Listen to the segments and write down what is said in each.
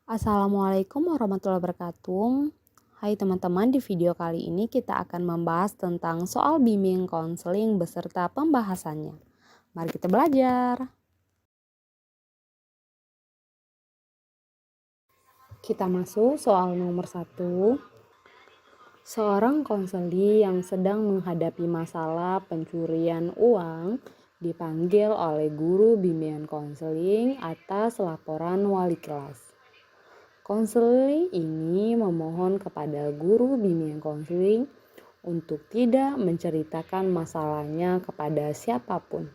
Assalamualaikum warahmatullahi wabarakatuh. Hai teman-teman, di video kali ini kita akan membahas tentang soal bimbing konseling beserta pembahasannya. Mari kita belajar. Kita masuk soal nomor 1. Seorang konseli yang sedang menghadapi masalah pencurian uang dipanggil oleh guru bimbingan konseling atas laporan wali kelas. Konseling ini memohon kepada guru bimbingan konseling untuk tidak menceritakan masalahnya kepada siapapun.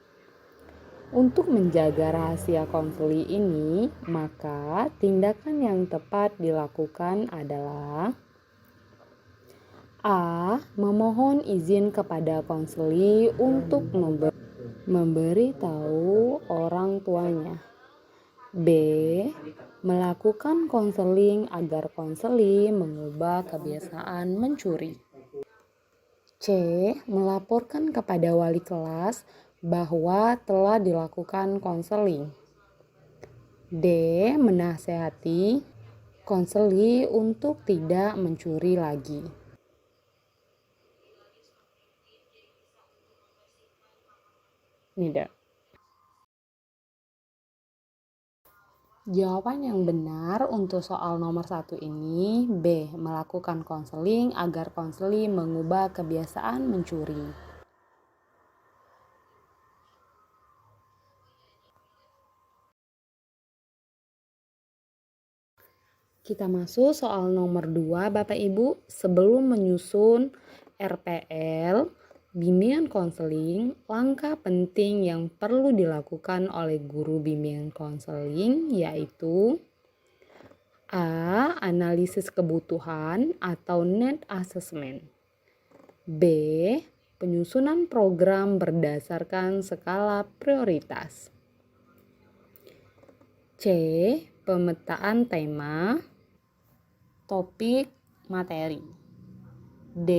Untuk menjaga rahasia konseling ini, maka tindakan yang tepat dilakukan adalah A. Memohon izin kepada konseli untuk memberitahu orang tuanya. B. Melakukan konseling agar konseli mengubah kebiasaan mencuri. C. Melaporkan kepada wali kelas bahwa telah dilakukan konseling. D. Menasehati konseli untuk tidak mencuri lagi. Tidak. Jawaban yang benar untuk soal nomor 1 ini B. Melakukan konseling agar konseli mengubah kebiasaan mencuri. Kita masuk soal nomor 2 Bapak Ibu. Sebelum menyusun RPL, bimbingan konseling, langkah penting yang perlu dilakukan oleh guru bimbingan konseling yaitu A. Analisis kebutuhan atau need assessment. B. Penyusunan program berdasarkan skala prioritas. C. Pemetaan tema, topik, materi. D.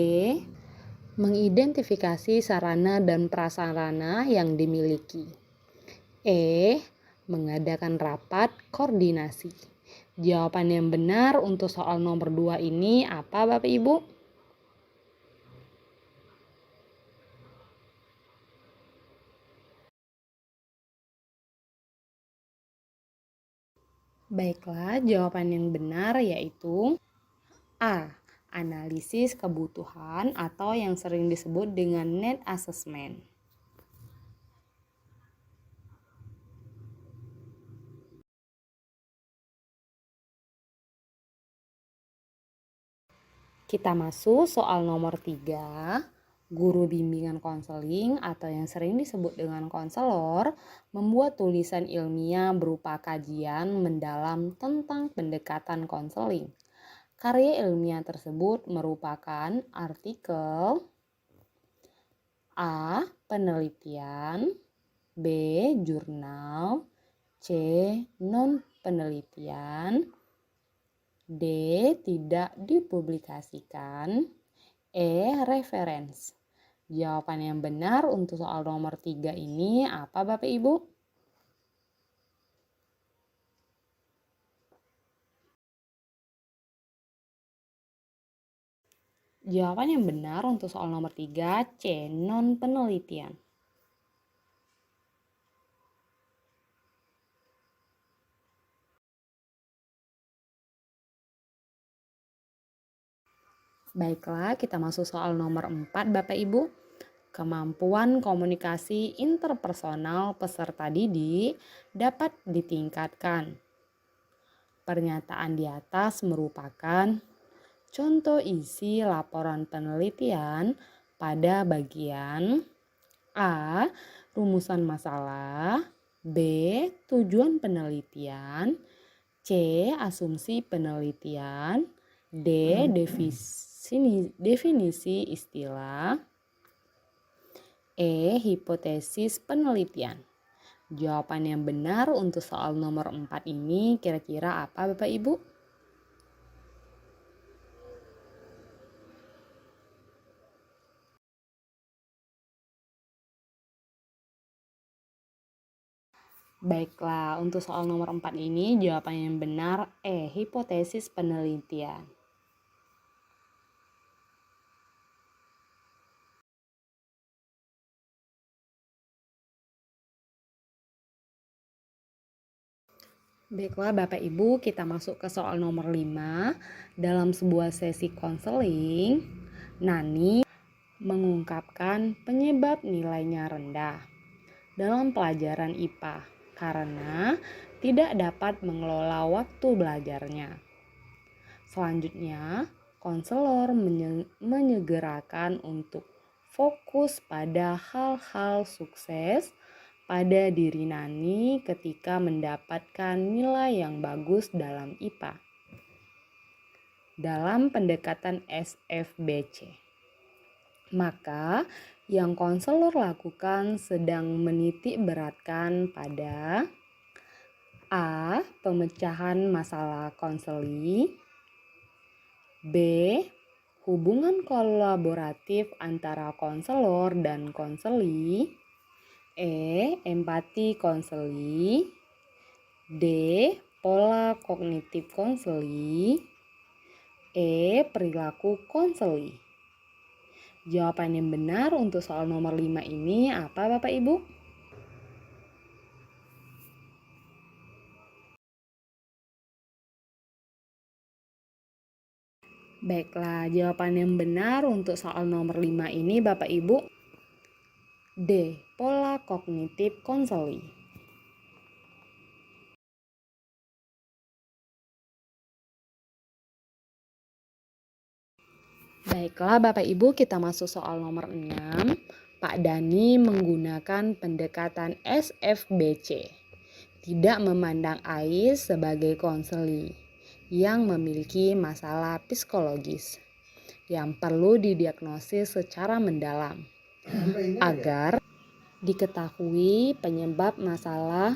Mengidentifikasi sarana dan prasarana yang dimiliki. E. Mengadakan rapat koordinasi. Jawaban yang benar untuk soal nomor 2 ini apa Bapak Ibu? Baiklah, jawaban yang benar yaitu A. Analisis kebutuhan atau yang sering disebut dengan need assessment. Kita masuk soal nomor 3. Guru bimbingan konseling atau yang sering disebut dengan konselor membuat tulisan ilmiah berupa kajian mendalam tentang pendekatan konseling. Karya ilmiah tersebut merupakan artikel A. Penelitian, B. Jurnal, C. Non-penelitian, D. Tidak dipublikasikan, E. Reference. Jawaban yang benar untuk soal nomor 3 ini apa Bapak Ibu? Jawaban yang benar untuk soal nomor 3 C. Non-penelitian. Baiklah, kita masuk soal nomor 4 Bapak Ibu. Kemampuan komunikasi interpersonal peserta didik dapat ditingkatkan. Pernyataan di atas merupakan contoh isi laporan penelitian pada bagian A. Rumusan masalah, B. Tujuan penelitian, C. Asumsi penelitian, D. Definisi istilah, E. Hipotesis penelitian. Jawaban yang benar untuk soal nomor 4 ini kira-kira apa Bapak Ibu? Baiklah, untuk soal nomor 4 ini jawabannya yang benar hipotesis penelitian. Baiklah Bapak Ibu, kita masuk ke soal nomor 5. Dalam sebuah sesi konseling, Nani mengungkapkan penyebab nilainya rendah dalam pelajaran IPA karena tidak dapat mengelola waktu belajarnya. Selanjutnya, konselor menyegerakan untuk fokus pada hal-hal sukses pada diri Nani ketika mendapatkan nilai yang bagus dalam IPA. Dalam pendekatan SFBC, maka yang konselor lakukan sedang menitik beratkan pada A. Pemecahan masalah konseli, B. Hubungan kolaboratif antara konselor dan konseli, empati konseli, D. Pola kognitif konseli, perilaku konseli. Jawaban yang benar untuk soal nomor 5 ini apa Bapak Ibu? Baiklah, jawaban yang benar untuk soal nomor 5 ini Bapak Ibu, D. Pola kognitif konseli. Baiklah Bapak Ibu, kita masuk soal nomor 6. Pak Dani menggunakan pendekatan SFBC, tidak memandang Ais sebagai konseli yang memiliki masalah psikologis yang perlu didiagnosis secara mendalam agar diketahui penyebab masalah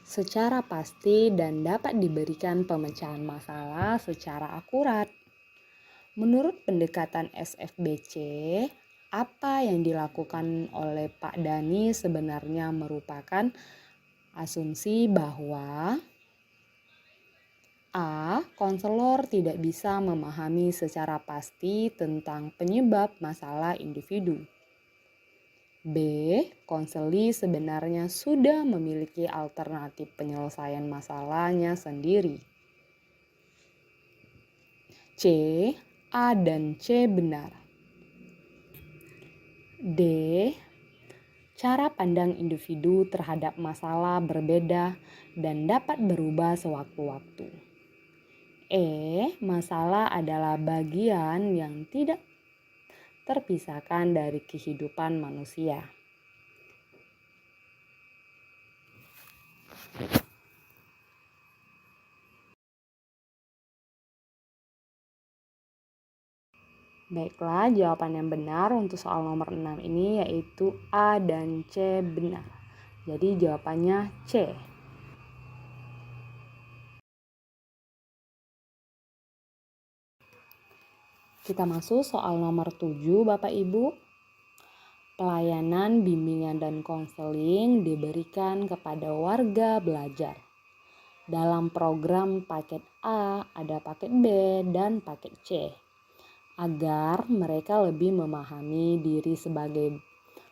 secara pasti dan dapat diberikan pemecahan masalah secara akurat. Menurut pendekatan SFBC, apa yang dilakukan oleh Pak Dani sebenarnya merupakan asumsi bahwa A. Konselor tidak bisa memahami secara pasti tentang penyebab masalah individu. B. Konseli sebenarnya sudah memiliki alternatif penyelesaian masalahnya sendiri. C. A dan C benar. D. Cara pandang individu terhadap masalah berbeda dan dapat berubah sewaktu-waktu. Masalah adalah bagian yang tidak terpisahkan dari kehidupan manusia. Baiklah, jawaban yang benar untuk soal nomor 6 ini yaitu A dan C benar. Jadi jawabannya C. Kita masuk soal nomor 7 Bapak Ibu. Pelayanan, bimbingan, dan konseling diberikan kepada warga belajar. Dalam program paket A ada paket B dan paket C, agar mereka lebih memahami diri sebagai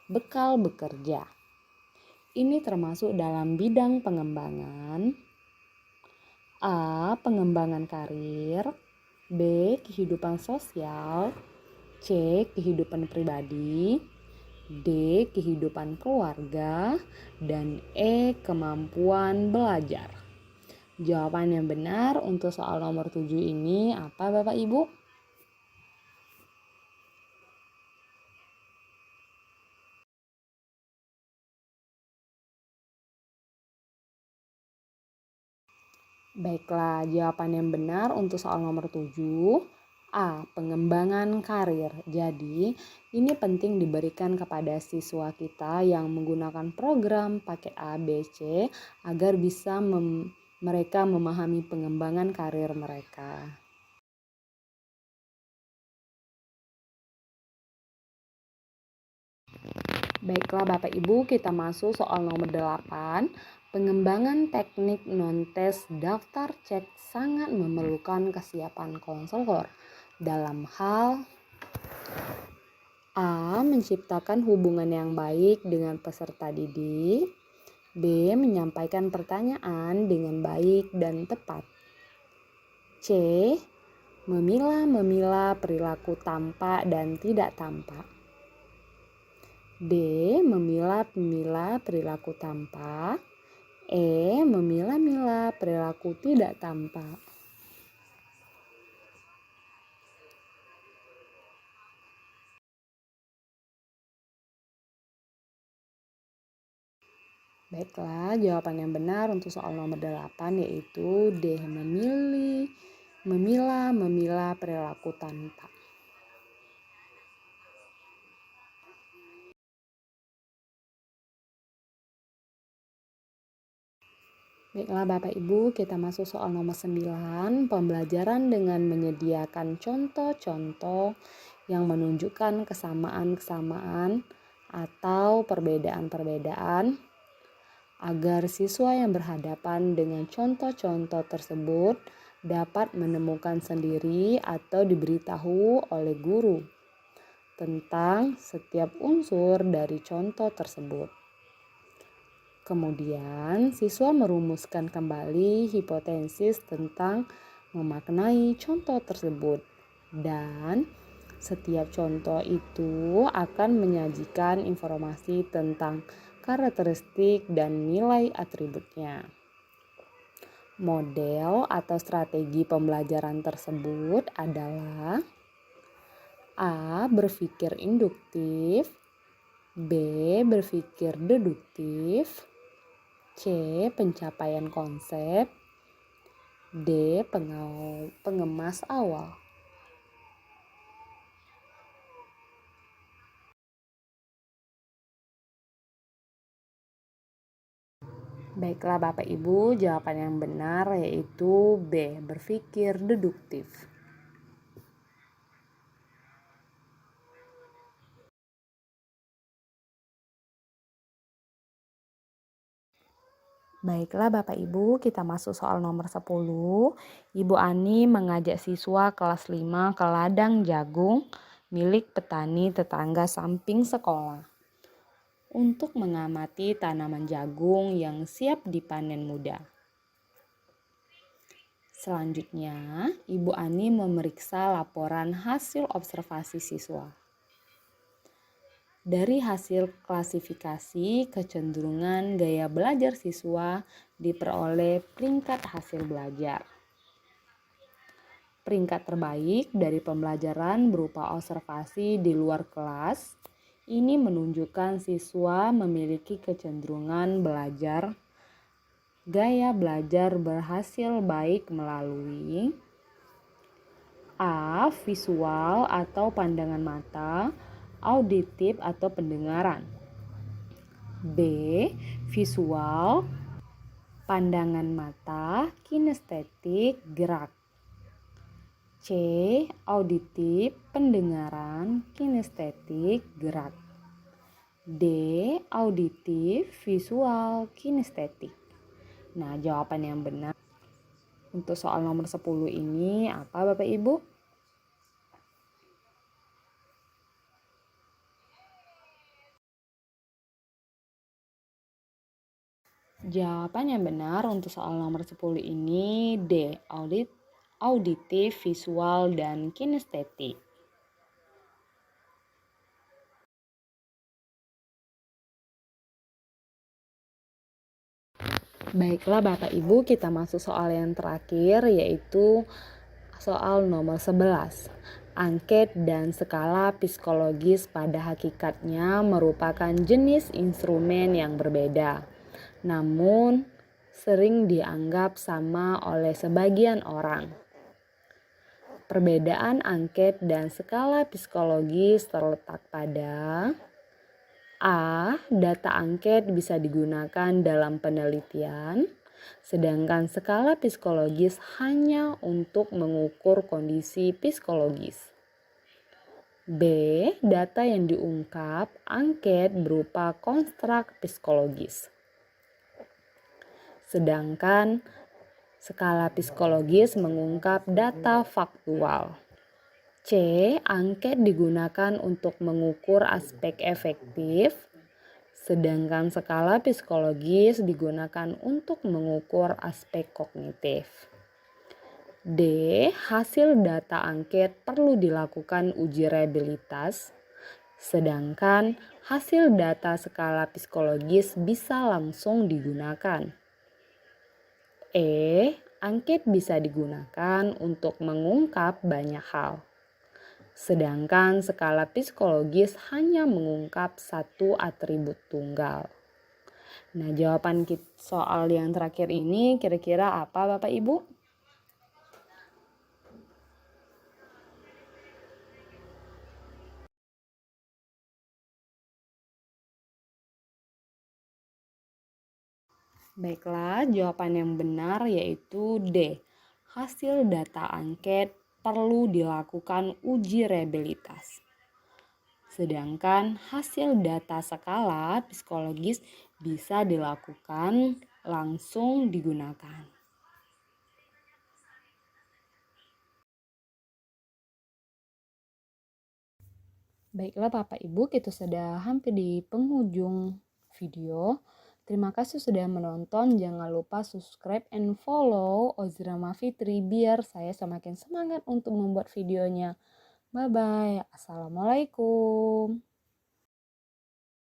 bekal bekerja. Ini termasuk dalam bidang pengembangan A. Pengembangan karir, B. Kehidupan sosial, C. Kehidupan pribadi, D. Kehidupan keluarga, dan E. Kemampuan belajar. Jawaban yang benar untuk soal nomor 7 ini apa Bapak Ibu? Baiklah, jawaban yang benar untuk soal nomor 7 A. Pengembangan karir. Jadi, ini penting diberikan kepada siswa kita yang menggunakan program paket A, B, C agar bisa mereka memahami pengembangan karir mereka. Baiklah Bapak Ibu, kita masuk soal nomor 8. Pengembangan teknik non-tes daftar cek sangat memerlukan kesiapan konselor dalam hal A. Menciptakan hubungan yang baik dengan peserta didik. B. Menyampaikan pertanyaan dengan baik dan tepat. C. Memilah-memilah perilaku tampak dan tidak tampak. D. Memilah-milah perilaku tampak. E. Memilah-milah perilaku tidak tampak. Baiklah, jawaban yang benar untuk soal nomor 8 yaitu D. Memilah-milah perilaku tampak. Baiklah Bapak Ibu, kita masuk soal nomor 9, pembelajaran dengan menyediakan contoh-contoh yang menunjukkan kesamaan-kesamaan atau perbedaan-perbedaan agar siswa yang berhadapan dengan contoh-contoh tersebut dapat menemukan sendiri atau diberitahu oleh guru tentang setiap unsur dari contoh tersebut. Kemudian, siswa merumuskan kembali hipotesis tentang memaknai contoh tersebut. Dan setiap contoh itu akan menyajikan informasi tentang karakteristik dan nilai atributnya. Model atau strategi pembelajaran tersebut adalah A. Berpikir induktif, B. Berpikir deduktif, C. Pencapaian konsep, D. Pengemas awal. Baiklah Bapak Ibu, jawaban yang benar yaitu B. Berpikir deduktif. Baiklah Bapak Ibu, kita masuk soal nomor 10. Ibu Ani mengajak siswa kelas 5 ke ladang jagung milik petani tetangga samping sekolah untuk mengamati tanaman jagung yang siap dipanen muda. Selanjutnya, Ibu Ani memeriksa laporan hasil observasi siswa. Dari hasil klasifikasi kecenderungan gaya belajar siswa diperoleh peringkat hasil belajar. Peringkat terbaik dari pembelajaran berupa observasi di luar kelas ini menunjukkan siswa memiliki kecenderungan belajar gaya belajar berhasil baik melalui A. Visual atau pandangan mata, auditif atau pendengaran. B. Visual, pandangan mata, kinestetik, gerak. C. Auditif, pendengaran, kinestetik, gerak. D. Auditif, visual, kinestetik. Nah, jawaban yang benar untuk soal nomor 10 ini apa Bapak Ibu? Jawaban yang benar untuk soal nomor 10 ini D. Auditif, visual, dan kinestetik. Baiklah Bapak Ibu, kita masuk soal yang terakhir yaitu soal nomor 11. Angket dan skala psikologis pada hakikatnya merupakan jenis instrumen yang berbeda, namun sering dianggap sama oleh sebagian orang. Perbedaan angket dan skala psikologis terletak pada A. Data angket bisa digunakan dalam penelitian, sedangkan skala psikologis hanya untuk mengukur kondisi psikologis. B. Data yang diungkap angket berupa konstruk psikologis. Sedangkan skala psikologis mengungkap data faktual. C. Angket digunakan untuk mengukur aspek efektif, sedangkan skala psikologis digunakan untuk mengukur aspek kognitif. D. Hasil data angket perlu dilakukan uji reliabilitas, sedangkan hasil data skala psikologis bisa langsung digunakan. E. Angket bisa digunakan untuk mengungkap banyak hal, sedangkan skala psikologis hanya mengungkap satu atribut tunggal. Nah, jawaban soal yang terakhir ini kira-kira apa Bapak Ibu? Baiklah, jawaban yang benar yaitu D. Hasil data angket perlu dilakukan uji reliabilitas. Sedangkan hasil data skala psikologis bisa dilakukan langsung digunakan. Baiklah Bapak Ibu, kita sudah hampir di penghujung video. Terima kasih sudah menonton. Jangan lupa subscribe and follow Ozrama Fitri biar saya semakin semangat untuk membuat videonya. Bye-bye. Assalamualaikum.